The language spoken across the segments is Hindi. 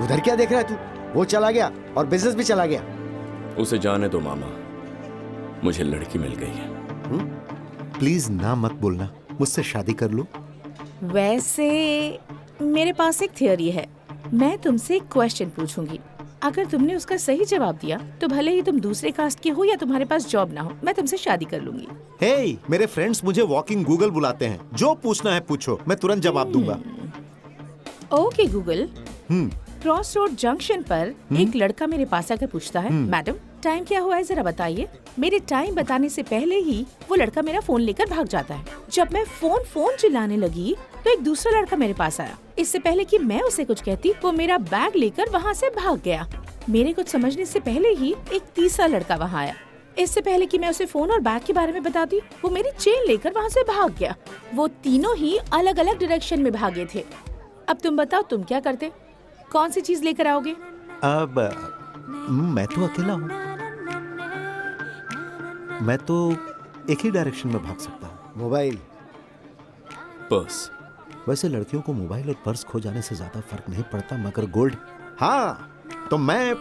उधर क्या देख रहा है तू? वो चला गया और बिजनेस भी चला गया। उसे जाने दो मामा, मुझे लड़की मिल गई है। प्लीज ना मत बोलना, मुझसे शादी कर लो। वैसे मेरे पास एक थियरी है। मैं तुमसे एक क्वेश्चन पूछूंगी, अगर तुमने उसका सही जवाब दिया तो भले ही तुम दूसरे कास्ट के हो या तुम्हारे पास जॉब ना हो, मैं तुमसे शादी कर लूंगी। हे, मेरे फ्रेंड्स मुझे वॉकिंग गूगल बुलाते हैं। जो पूछना है पूछो, मैं तुरंत जवाब दूंगा। Okay Google, cross road junction पर एक लड़का मेरे पास आकर पूछता है, मैडम टाइम क्या हुआ है जरा बताइए। मेरे टाइम बताने से पहले ही वो लड़का मेरा फोन लेकर भाग जाता है। जब मैं फोन चिल्लाने लगी तो एक दूसरा लड़का मेरे पास आया। इससे पहले कि मैं उसे कुछ कहती, वो मेरा बैग लेकर वहाँ से भाग गया। मेरे कुछ समझने से पहले ही एक तीसरा लड़का वहाँ आया। इससे पहले कि मैं उसे फोन और बैग के बारे में बताती, वो मेरी चेन लेकर वहाँ से भाग गया। वो तीनों ही अलग अलग डायरेक्शन में भागे थे। अब तुम बताओ तुम क्या करते, कौन सी चीज लेकर आओगे? अब मैं तो अकेला हूँ, मैं तो एक ही डायरेक्शन में भाग सकता हूँ। Mobile, purse. वैसे लड़कियों को मोबाइल और पर्स खो जाने से ज्यादा फर्क नहीं पड़ता, मगर गोल्ड, हाँ तो मैं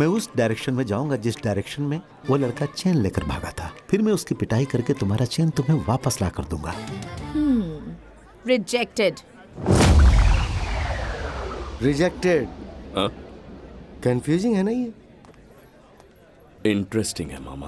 उस डायरेक्शन में जाऊंगा जिस डायरेक्शन में वो लड़का चेन लेकर भागा था। फिर मैं उसकी पिटाई करके तुम्हारा चेन तुम्हें वापस ला कर दूंगा। रिजेक्टेड। रिजेक्टेड। कंफ्यूजिंग है ना ये? इंटरेस्टिंग है मामा।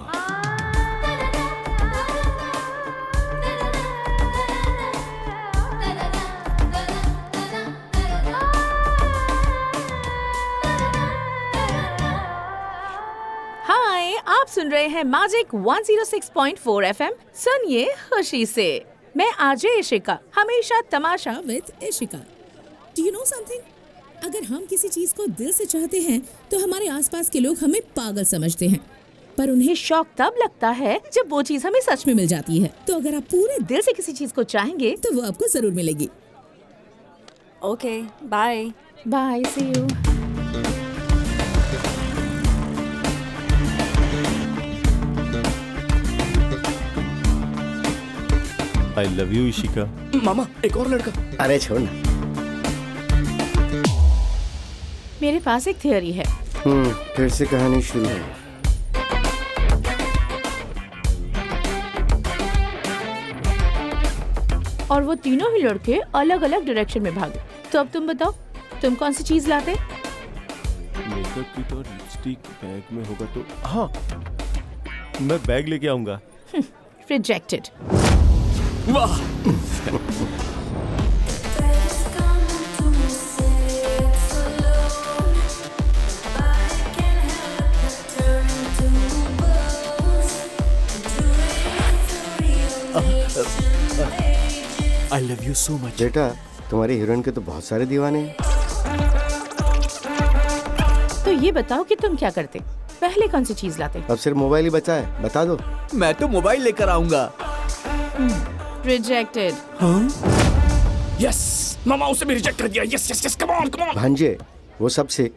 हाय, आप सुन रहे हैं मैजिक 106.4 FM। सुनिए खुशी से। मैं आरजे इशिका, हमेशा तमाशा with Ishika. Do you know something? अगर हम किसी चीज को दिल से चाहते हैं तो हमारे आसपास के लोग हमें पागल समझते हैं, पर उन्हें शौक तब लगता है जब वो चीज हमें सच में मिल जाती है। तो अगर आप पूरे दिल से किसी चीज को चाहेंगे तो वो आपको जरूर मिलेगी। Okay, bye. Bye, see you. I love you Ishika. मामा एक और लड़का। अरे छोड़ ना। मेरे पास एक थियरी है। फिर से कहानी शुरू है। और वो तीनों ही लड़के अलग अलग डायरेक्शन में भागे। तो अब तुम बताओ तुम कौन सी चीज लाते? मेकअप की तो लिपस्टिक बैग में होगा तो हाँ, मैं बैग लेके आऊंगा। रिजेक्टेड। वाह। आई लव यू सो मच। बेटा तुम्हारी हीरोइन के तो बहुत सारे दीवाने हैं। तो ये बताओ कि तुम क्या करते, पहले कौन सी चीज लाते? अब सिर्फ मोबाइल ही बचा है, बता दो। मैं तो मोबाइल लेकर आऊंगा। रिजेक्टेड। यस मामा, उसे भी रिजेक्ट कर दिया। Yes yes yes, come on come on. भांजे, वो सबसे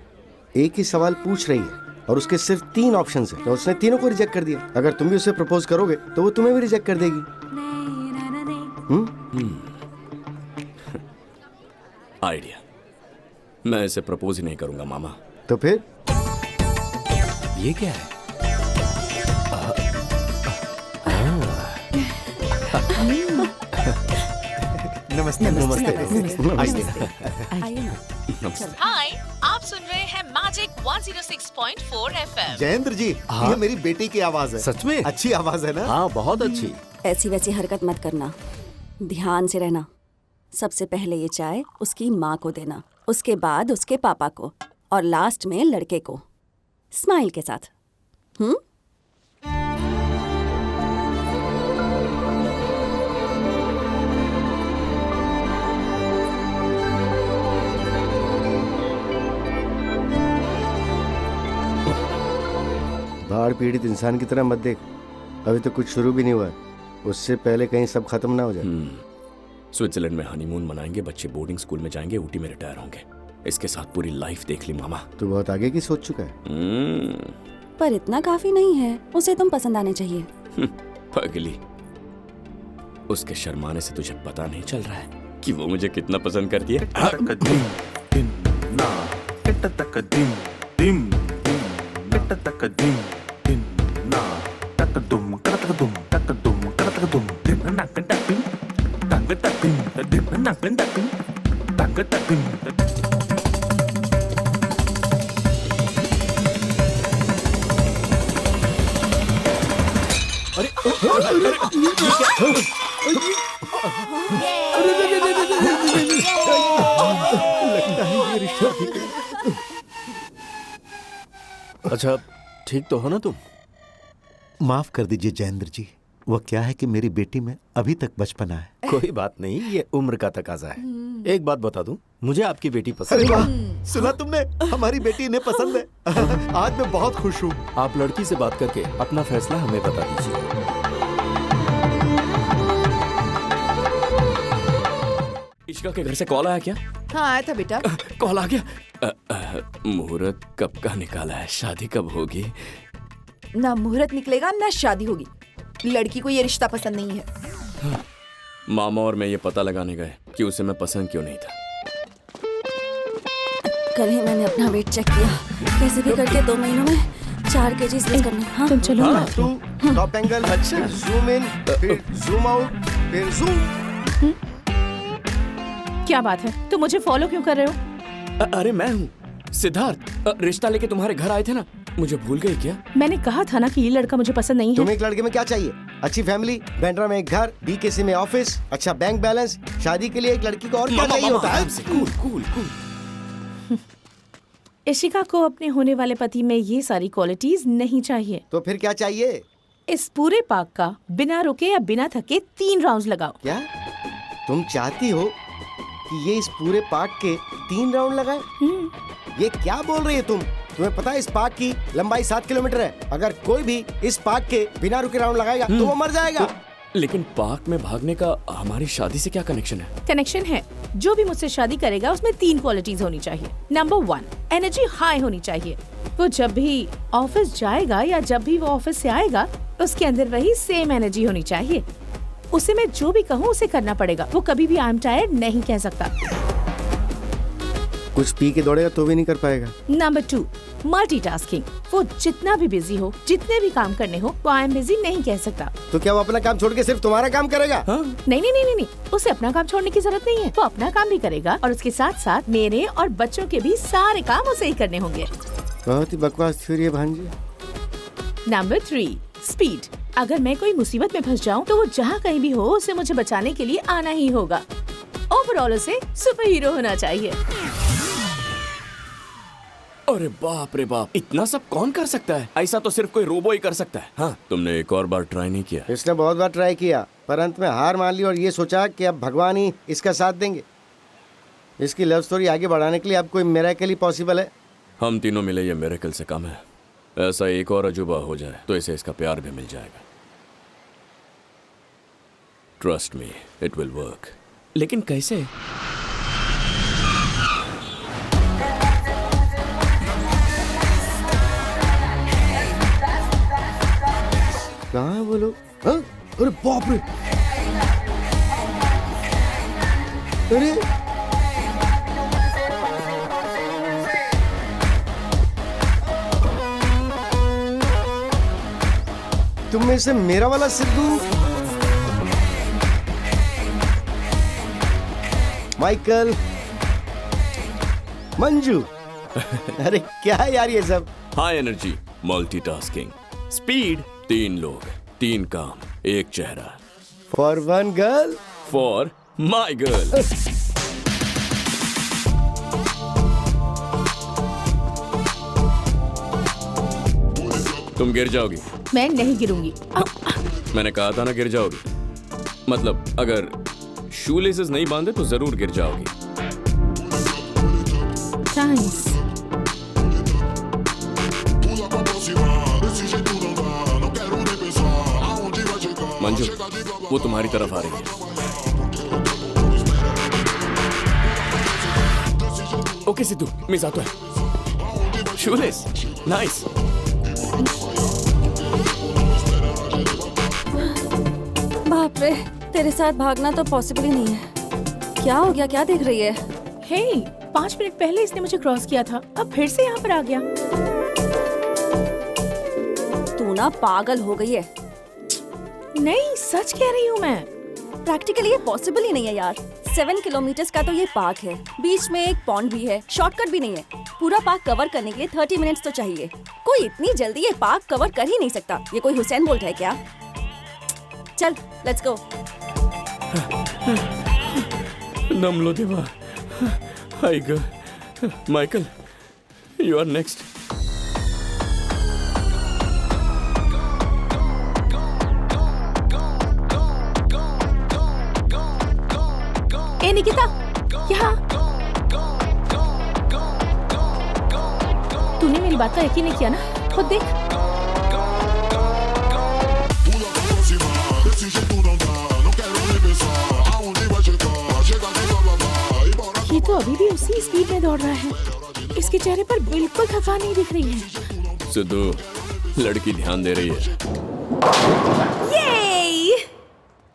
एक ही सवाल पूछ रही है और उसके सिर्फ 3 ऑप्शंस हैं, तो उसने तीनों को रिजेक्ट कर दिया। अगर तुम भी उसे प्रपोज करोगे तो वो तुम्हें भी रिजेक्ट कर देगी। आइडिया। मैं इसे प्रपोज ही नहीं करूंगा मामा। तो फिर ये क्या है? नमस्ते नमस्ते। आइए ना। हाय, आप सुन रहे हैं मैजिक 106.4 FM। जयेंद्र जी, ये मेरी बेटी की आवाज है। सच में? अच्छी आवाज है ना? हाँ, बहुत अच्छी। ऐसी वैसी हरकत मत करना, ध्यान से रहना। सबसे पहले ये चाय उसकी माँ को देना, उसके बाद उसके पापा को, और लास्ट में लड़के को, स्माइल के साथ। बाढ़ पीड़ित इंसान की तरह मत देख। अभी तो कुछ शुरू भी नहीं हुआ है, उससे पहले कहीं सब खत्म ना हो जाए। स्विट्जरलैंड में हनीमून मनाएंगे, बच्चे बोर्डिंग स्कूल में जाएंगे, ऊटी में रिटायर होंगे। इसके साथ पूरी लाइफ देख ली मामा। तू बहुत आगे की सोच चुका है। पर इतना काफी नहीं है, उसे तुम पसंद आने चाहिए। पगली, उसके शर्माने से तुझे पता नहीं चल रहा है कि वो मुझे कितना पसंद करती है। तक दिम दिम दिम तक दिम दिम ना तक दुम तक दुम तक दुम तक दुम दिम ना तक दिम तक दिम दिम ना तक दिम अच्छा ठीक तो हो ना तुम? माफ कर दीजिए जयेंद्र जी, वो क्या है कि मेरी बेटी में अभी तक बचपना है। कोई बात नहीं, ये उम्र का तकाजा है। एक बात बता दूं, मुझे आपकी बेटी अरे पसंद वाह, है। सुना तुमने, हमारी बेटी इन्हें पसंद है। आज मैं बहुत खुश हूँ। आप लड़की से बात करके अपना फैसला हमें बता दीजिए। इशिका के घर से कॉल आया क्या? हाँ आया था बेटा। कॉल आ गया। मुहूर्त कब का निकाला है? शादी कब होगी? ना मुहूर्त निकलेगा ना शादी होगी। लड़की को ये रिश्ता पसंद नहीं है। मामा और मैं ये पता लगाने गए कि उसे मैं पसंद क्यों नहीं था। कल ही मैंने अपना वेट चेक किया, कैसे भी करके 2 महीनों में 4 kg लूज करना। हाँ तुम चलो ना। टू टॉप एंगल, अच्छा जूम इन, फिर जूम आउट, फिर जूम। क्या बात है, तुम मुझे फॉलो क्यों कर रहे हो? अरे मैं हूँ सिद्धार्थ। रिश्ता लेके तुम्हारे घर आए थे ना, मुझे भूल गई क्या? मैंने कहा था ना कि ये लड़का मुझे पसंद नहीं है। तुम्हें एक लड़के में क्या चाहिए? अच्छी फैमिली, बैंड्रा में एक घर, BKC में ऑफिस, अच्छा बैंक बैलेंस। शादी के लिए एक लड़की को और क्या चाहिए होता है? Cool cool cool. इशिका को अपने होने वाले पति में ये सारी क्वालिटीज नहीं चाहिए। तो फिर क्या चाहिए? इस पूरे पार्क का बिना रुके या बिना थके 3 राउंड लगाओ। क्या तुम चाहती हो कि ये इस पूरे पार्क के 3 राउंड लगाए? ये क्या बोल रही है तुम? तुम्हें पता है इस पार्क की लंबाई 7 किलोमीटर है। अगर कोई भी इस पार्क के बिना रुके राउंड लगाएगा तो वो मर जाएगा। लेकिन पार्क में भागने का हमारी शादी से क्या कनेक्शन है? कनेक्शन है। जो भी मुझसे शादी करेगा उसमें 3 क्वालिटीज होनी चाहिए। नंबर 1, एनर्जी हाई होनी चाहिए। वो जब भी ऑफिस जाएगा या जब भी वो ऑफिस से आएगा, उसके अंदर वही सेम एनर्जी होनी चाहिए। उसे मैं जो भी कहूँ उसे करना पड़ेगा। वो कभी भी आई एम टायर्ड नहीं कह सकता। कुछ पी के दौड़ेगा तो भी नहीं कर पाएगा। Number 2, multitasking. वो जितना भी बिजी हो, जितने भी काम करने हो, वो आई एम बिजी नहीं कह सकता। तो क्या वो अपना काम छोड़ के सिर्फ तुम्हारा काम करेगा? नहीं नहीं नहीं नहीं, उसे अपना काम छोड़ने की जरूरत नहीं है। वो अपना काम भी करेगा और उसके साथ साथ मेरे और बच्चों के भी सारे काम उसे ही करने होंगे। बहुत ही बकवास थ्योरी है भांजी। Number 3, speed. अगर मैं कोई मुसीबत में फंस जाऊं तो वो जहाँ कहीं भी हो उसे मुझे बचाने के लिए आना ही होगा। ओवरऑल उसे सुपर हीरो होना चाहिए। अरे बाप रे बाप, इतना सब कौन कर सकता है? ऐसा तो सिर्फ कोई रोबो ही कर सकता है। हाँ, तुमने एक और बार ट्राई नहीं किया? इसने बहुत बार ट्राई किया पर अंत में हार मान ली और ये सोचा कि अब भगवान ही इसका साथ देंगे। इसकी लव स्टोरी आगे बढ़ाने के लिए अब कोई मिरेकल ही पॉसिबल है। हम तीनों मिले ये मिरेकल से कम है। ऐसा एक और अजूबा हो जाए तो इसे इसका प्यार भी मिल जाएगा। Trust me, it will work. लेकिन कैसे? कहाँ है वो लोग? हाँ? अरे बाप रे! अरे तुम में से मेरा वाला सिद्धू, माइकल, मंजू। अरे क्या है यार ये सब? हाई एनर्जी, मल्टीटास्किंग, स्पीड, 3 लोग, 3 काम, 1 चेहरा। For one girl, for my girl. तुम गिर जाओगी। मैं नहीं गिरूंगी। मैंने कहा था ना गिर जाओगी। मतलब अगर शू लेसेस नहीं बांधे तो जरूर गिर जाओगी। थैंक्स। मंजू, वो तुम्हारी तरफ आ रही है। ओके सिद्धू, मिस आता है। Shoelace, nice. बाप रे, तेरे साथ भागना तो पॉसिबल ही नहीं है। क्या हो गया? क्या देख रही है? हे, 5 मिनट पहले इसने मुझे क्रॉस किया था, अब फिर से यहाँ पर आ गया। तू ना पागल हो गई है। नहीं, सच कह रही हूँ मैं। प्रैक्टिकली ये पॉसिबल ही नहीं है यार। 7 किलोमीटर का तो ये पार्क है, बीच में एक पॉन्ड भी है, शॉर्टकट भी नहीं है। पूरा पार्क कवर करने के लिए 30 मिनट्स तो चाहिए। कोई इतनी जल्दी ये पार्क कवर कर ही नहीं सकता। ये कोई हुसैन बोल्ट है क्या? चल, लेट्स गो। दम लो देवा। हाय माइकल, यू आर नेक्स्ट। ए निकिता, यहाँ। तूने मेरी बात का यकीन नहीं किया ना? खुद देख। ये तो अभी भी उसी स्पीड में दौड़ रहा है। इसके चेहरे पर बिल्कुल थकान नहीं दिख रही है। सिद्धू, लड़की ध्यान दे रही है। ये!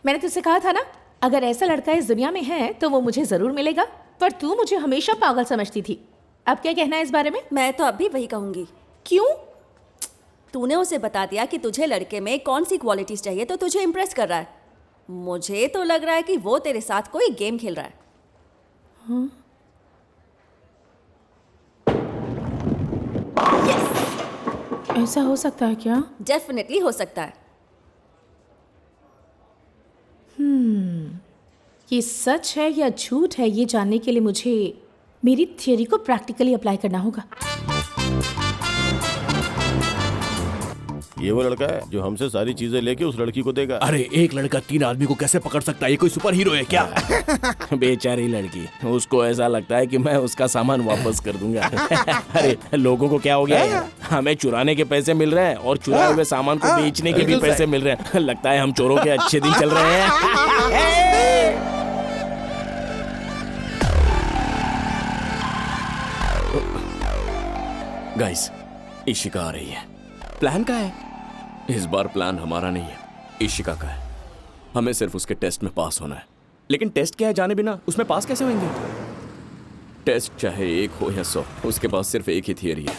मैंने तुझसे कहा था ना, अगर ऐसा लड़का इस दुनिया में है तो वो मुझे जरूर मिलेगा। पर तू मुझे हमेशा पागल समझती थी। अब क्या कहना है इस बारे में? मैं तो अब भी वही कहूंगी। क्यों? तूने उसे बता दिया कि तुझे लड़के में कौन सी क्वालिटीज चाहिए, तो तुझे इम्प्रेस कर रहा है। मुझे तो लग रहा है कि वो तेरे साथ कोई गेम खेल रहा है। हाँ? yes! ऐसा हो सकता है क्या? डेफिनेटली हो सकता है। ये सच है या झूठ है, ये जानने के लिए मुझे मेरी थ्योरी को प्रैक्टिकली अप्लाई करना होगा। ये वो लड़का है जो हमसे सारी चीजें लेके उस लड़की को देगा। अरे एक लड़का 3 आदमी को कैसे पकड़ सकता है? ये कोई सुपर हीरो है क्या? बेचारी लड़की, उसको ऐसा लगता है कि मैं उसका सामान वापस कर दूंगा। अरे लोगों को क्या हो गया है? हमें चुराने के पैसे मिल रहे हैं और चुराए हुए सामान को बेचने के भी पैसे मिल रहे हैं। लगता है हम चोरों के अच्छे दिन चल रहे हैं। गाइस, इशिका आ रही है। प्लान का है? इस बार प्लान हमारा नहीं है, इशिका का है। हमें सिर्फ उसके टेस्ट में पास होना है। लेकिन टेस्ट क्या है जाने बिना उसमें पास कैसे होंगे? टेस्ट चाहे 1 हो या 100, उसके पास सिर्फ एक ही थियरी है।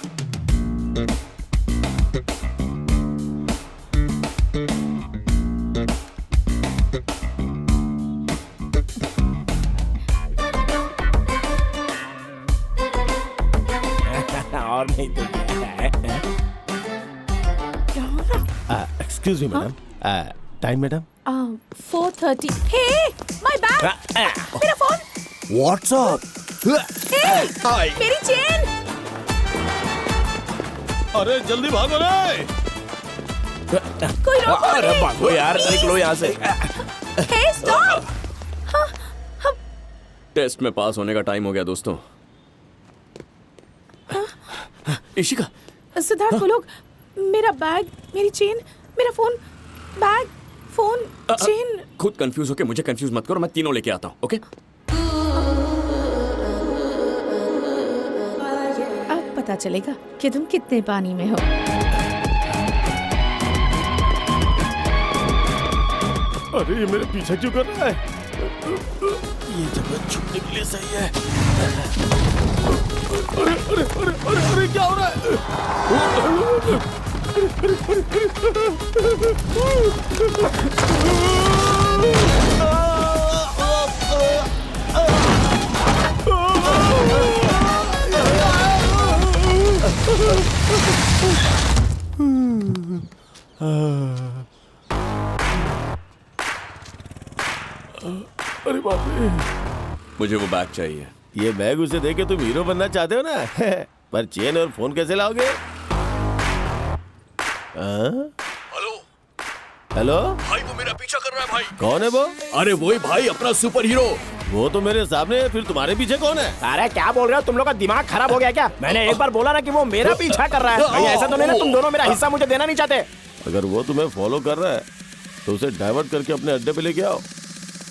और नहीं तो excuse me madam, time madam? 4:30। Hey, my bag, मेरा फोन। व्हाट्सअप? हे, मेरी चेन। अरे जल्दी भागो रे! कोई रोको। अरे भागो यार, निकलो यहाँ से। हे, स्टॉप। टेस्ट में पास होने का टाइम हो गया दोस्तों। इशिका, सिद्धार्थ, वो लोग मेरा बैग, मेरी चेन, मेरा फोन, बैग, फोन, चेन। खुद कंफ्यूज होके मुझे कंफ्यूज मत करो, मैं तीनों लेके आता हूँ, ओके? अब पता चलेगा कि तुम कितने पानी में हो। अरे ये मेरे पीछे क्यों कर रहा है? ये जगह छुपने के लिए सही है। अरे अरे अरे अरे अरे क्या हो रहा है? अरे बाप रे! मुझे वो बैग चाहिए। ये बैग उसे देके तुम हीरो बनना चाहते हो ना? पर चेन और फोन कैसे लाओगे? हेलो हेलो भाई, वो मेरा पीछा कर रहा है भाई। कौन है वो? अरे वही भाई, अपना सुपर हीरो। वो तो मेरे सामने है, फिर तुम्हारे पीछे कौन है? अरे क्या बोल रहे हो? तुम लोग का दिमाग खराब हो गया क्या? मैंने एक बार बोला ना कि वो मेरा पीछा कर रहा है। भाई ऐसा तो नहीं ना तुम दोनों मेरा हिस्सा मुझे देना नहीं चाहते? अगर वो तुम्हें फॉलो कर रहा है तो उसे डाइवर्ट करके अपने अड्डे पे लेके आओ।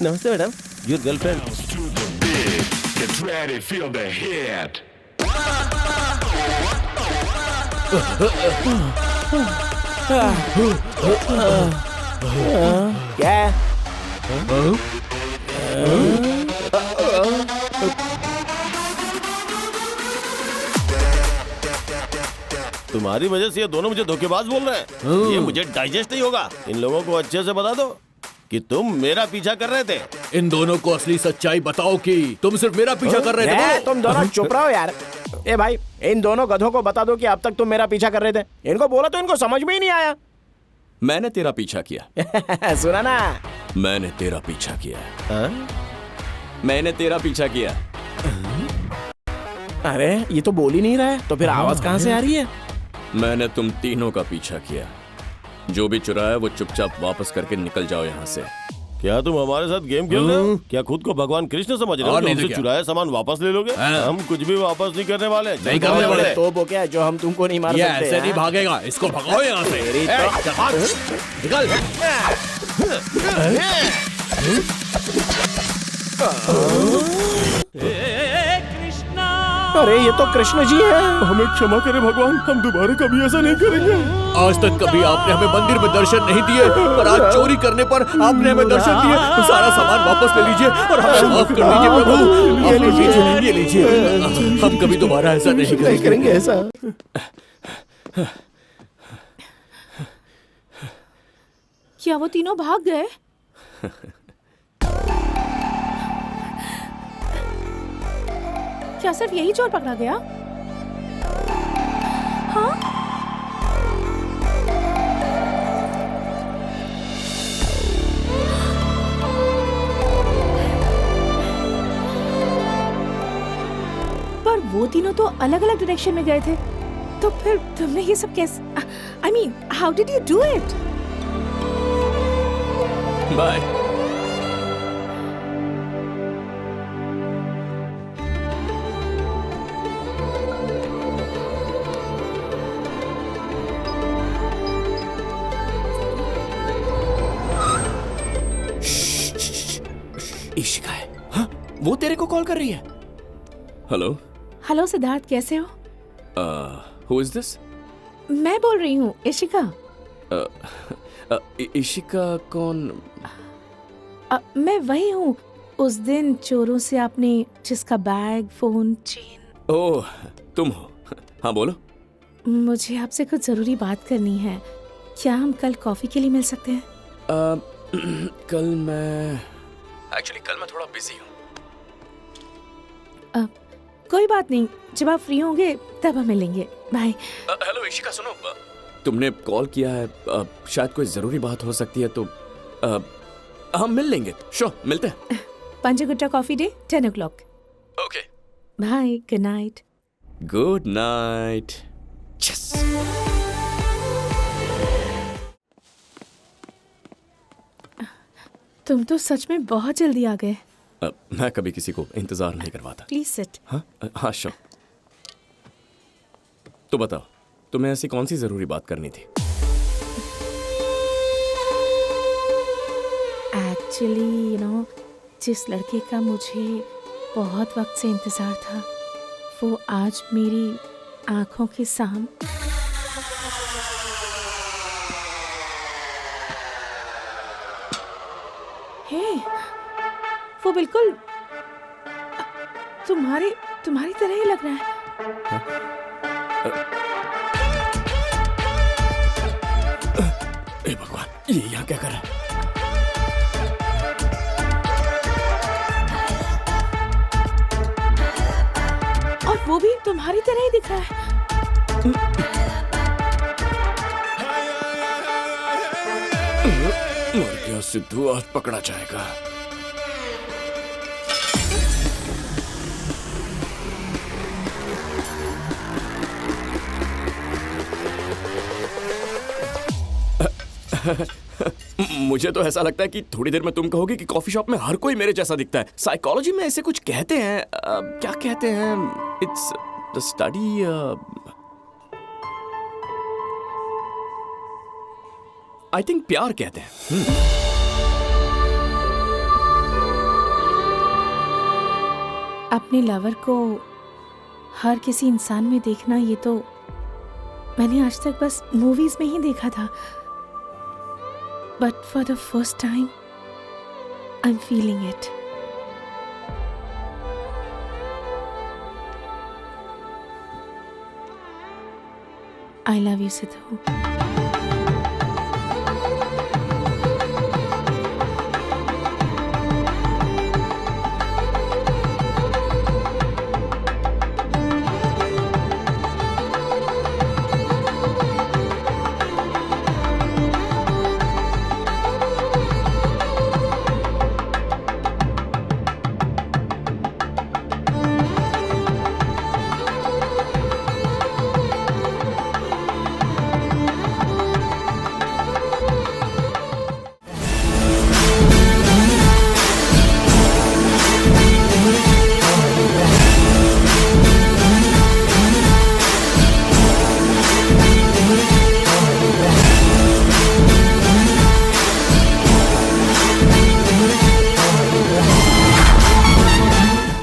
नमस्ते मैडम, योर गर्लफ्रेंड। क्या? तुम्हारी वजह से ये दोनों मुझे धोखेबाज बोल रहे हैं। ये मुझे डाइजेस्ट नहीं होगा। इन लोगों को अच्छे से बता दो कि तुम मेरा पीछा कर रहे थे। इन दोनों को असली सच्चाई बताओ कि तुम सिर्फ मेरा पीछा कर रहे थे। तुम दोनों चुप रहो यार। ए भाई, इन दोनों गधों को बता दो कि अब तक तुम मेरा पीछा कर रहे थे। इनको बोला तो इनको समझ में ही नहीं आया। मैंने तेरा पीछा किया। सुना ना, मैंने तेरा पीछा किया। मैंने तेरा पीछा किया। अरे ये तो बोल ही नहीं रहा है, तो फिर आवाज कहाँ से आ रही है? मैंने तुम तीनों का पीछा किया। जो भी चुराया वो चुपचाप वापस करके निकल जाओ यहाँ से। क्या तुम हमारे साथ गेम खेल रहे हो? क्या खुद को भगवान कृष्ण समझ रहे हो? हमसे चुराया सामान वापस ले लोगे? हम कुछ भी वापस नहीं करने वाले। नहीं करने वाले। तो वो क्या जो हम तुमको नहीं मार सकते? ऐसे नहीं भागेगा। इसको भगाओ यहाँ से। निकल। अरे ये तो कृष्ण जी हैं। हमें क्षमा करें भगवान, हम दोबारा कभी ऐसा नहीं करेंगे। आज तक कभी आपने हमें मंदिर में दर्शन नहीं दिए, पर आज चोरी करने पर आपने हमें दर्शन दिए। सारा सामान वापस ले लीजिए और हमें माफ कर दीजिए प्रभु। ये लीजिए। हम कभी दोबारा ऐसा नहीं करेंगे ऐसा। क्या वो तीनों भाग गए? क्या सिर्फ यही चोर पकड़ा गया? हाँ? पर वो तीनों तो अलग अलग डायरेक्शन में गए थे, तो फिर तुमने ये सब कैसे? I mean, how did you do it? Bye. Ishika है। हाँ, वो तेरे को कॉल कर रही है। हेलो। हेलो सिद्धार्थ, कैसे हो? Who is this? मैं बोल रही हूँ, इशिका। इशिका कौन? मैं वही हूँ, उस दिन चोरों से आपने जिसका बैग, फोन, चेन। ओह, तुम हो? हाँ बोलो। मुझे आपसे कुछ जरूरी बात करनी है। क्या हम कल कॉफी के लिए मिल सकते हैं? कल मैं थोड़ा बिजी हूँ। कोई बात नहीं, जब आप फ्री होंगे तब हम मिलेंगे। बाय। हेलो इशिका, सुनो, तुमने कॉल किया है, शायद कोई जरूरी बात हो सकती है, तो हम मिल लेंगे। श्योर, मिलते हैं। Panjagutta coffee day 10 o'clock। Okay bye, good night. Good night. Yes. तुम तो सच में बहुत जल्दी आ गए। मैं कभी किसी को इंतजार नहीं करवाता। Please sit. हाँ श्योर। तो बताओ, तुम्हें ऐसी कौन सी जरूरी बात करनी थी? एक्चुअली जिस लड़के का मुझे बहुत वक्त से इंतजार था, वो आज मेरी आंखों के सामने। हे, वो बिल्कुल तुम्हारी तरह ही लग रहा है। हे भगवान, ये यहाँ क्या कर रहा है? और वो भी तुम्हारी तरह ही दिख रहा है। मर गया सिद्धू, आज पकड़ा जाएगा। मुझे तो ऐसा लगता है कि थोड़ी देर में तुम कहोगे कि कॉफी शॉप में हर कोई मेरे जैसा दिखता है। साइकोलॉजी में ऐसे कुछ कहते हैं, क्या कहते हैं? It's the study. I think प्यार कहते हैं। अपने लवर को हर किसी इंसान में देखना, ये तो मैंने आज तक बस मूवीज में ही देखा था। But for the first time, I'm feeling it. I love you Sidhu.